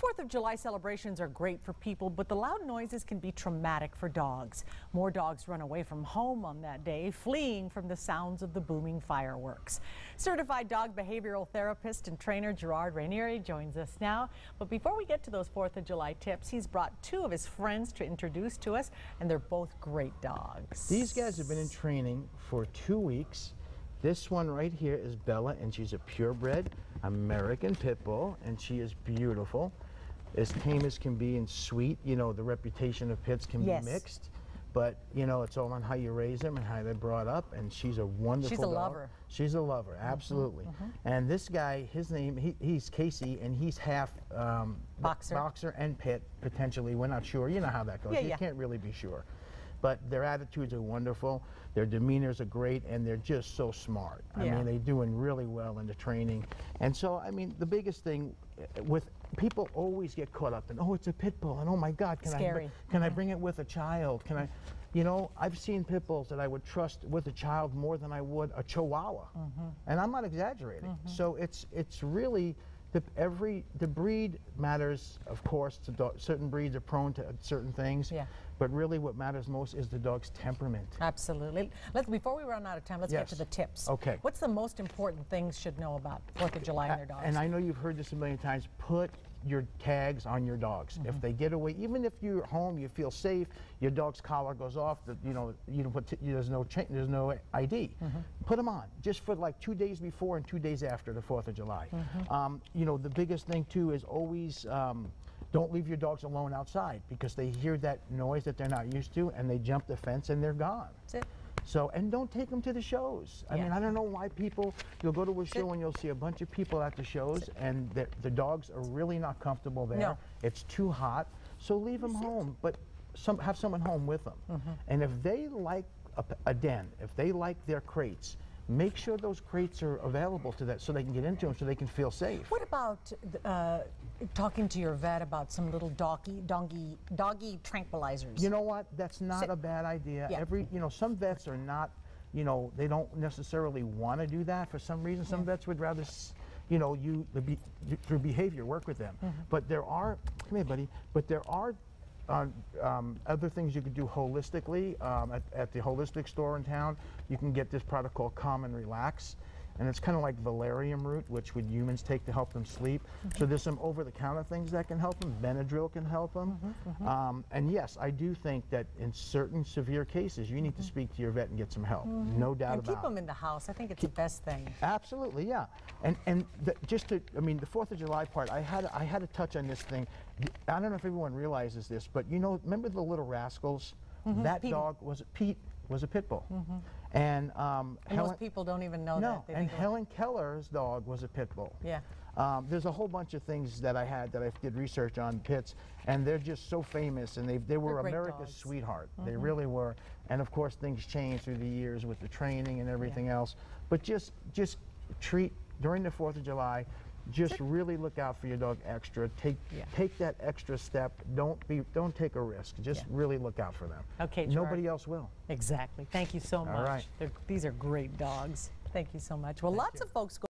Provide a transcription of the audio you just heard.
4th of July celebrations are great for people, but the loud noises can be traumatic for dogs. More dogs run away from home on that day, fleeing from the sounds of the booming fireworks. Certified dog behavioral therapist and trainer Gerard Raneri joins us now. But before we get to those 4th of July tips, he's brought two of his friends to introduce to us, and they're both great dogs. These guys have been in training for 2 weeks. This one right here is Bella, and she's a purebred American Pit Bull, and she is beautiful, as tame as can be and sweet. You know, the reputation of pits can be mixed, but you know, it's all on how you raise them and how they're brought up, and she's a wonderful dog. Lover. She's a lover, absolutely. And this guy, his name, he's Casey, and he's half boxer and pit, potentially. We're not sure. You know how that goes. You can't really be sure. But their attitudes are wonderful, their demeanors are great, and they're just so smart. I mean, they're doing really well in the training. And so, I mean, the biggest thing with people always get caught up in, oh, it's a pit bull, and oh my God, can I bring it with a child? Can I, you know, I've seen pit bulls that I would trust with a child more than I would a Chihuahua. And I'm not exaggerating. So it's really, the breed matters, of course. Certain breeds are prone to certain things, but really what matters most is the dog's temperament. Absolutely. Before we run out of time, let's get to the tips. Okay. What's the most important things should know about 4th of July and their dogs? And I know you've heard this a million times. Put your tags on your dogs. If they get away, even if you're home, you feel safe, your dog's collar goes off, there's no ID. Put them on, just for like 2 days before and 2 days after the 4th of July. You know, the biggest thing too is always don't leave your dogs alone outside, because they hear that noise that they're not used to and they jump the fence and they're gone. That's it. So, and don't take them to the shows. I mean, I don't know why you'll go to a show and you'll see a bunch of people at the shows and the dogs are really not comfortable there. No. It's too hot, so leave them home, but have someone home with them. And if they like a den, if they like their crates, make sure those crates are available to that so they can get into them, so they can feel safe. What about talking to your vet about some little doggy tranquilizers? You know what? That's not a bad idea. You know, some vets are not, you know, they don't necessarily want to do that for some reason. Some vets would rather, you know, through behavior, work with them. But there are, come here, buddy, but there are other things you could do holistically. At the holistic store in town, you can get this product called Calm and Relax, and it's kind of like valerian root, which humans take to help them sleep. So there's some over-the-counter things that can help them. Benadryl can help them. And yes, I do think that in certain severe cases, you need to speak to your vet and get some help. No doubt about it. And keep them in the house. I think it's the best thing. Absolutely, yeah. And I mean, the 4th of July part, I had to touch on this thing. I don't know if everyone realizes this, but you know, remember the Little Rascals? That dog Pete was a pit bull. And most people don't even know that. And Helen Keller's dog was a pit bull. There's a whole bunch of things that I did research on pits, and they're just so famous, and they were America's sweetheart. They really were. And of course, things changed through the years with the training and everything else. But just treat, during the 4th of July, just really look out for your dog extra. Take that extra step. Don't take a risk. Just really look out for them. Okay, Gerard. Nobody else will. Exactly. Thank you so much. All right. These are great dogs. Thank you so much. Well, lots of folks go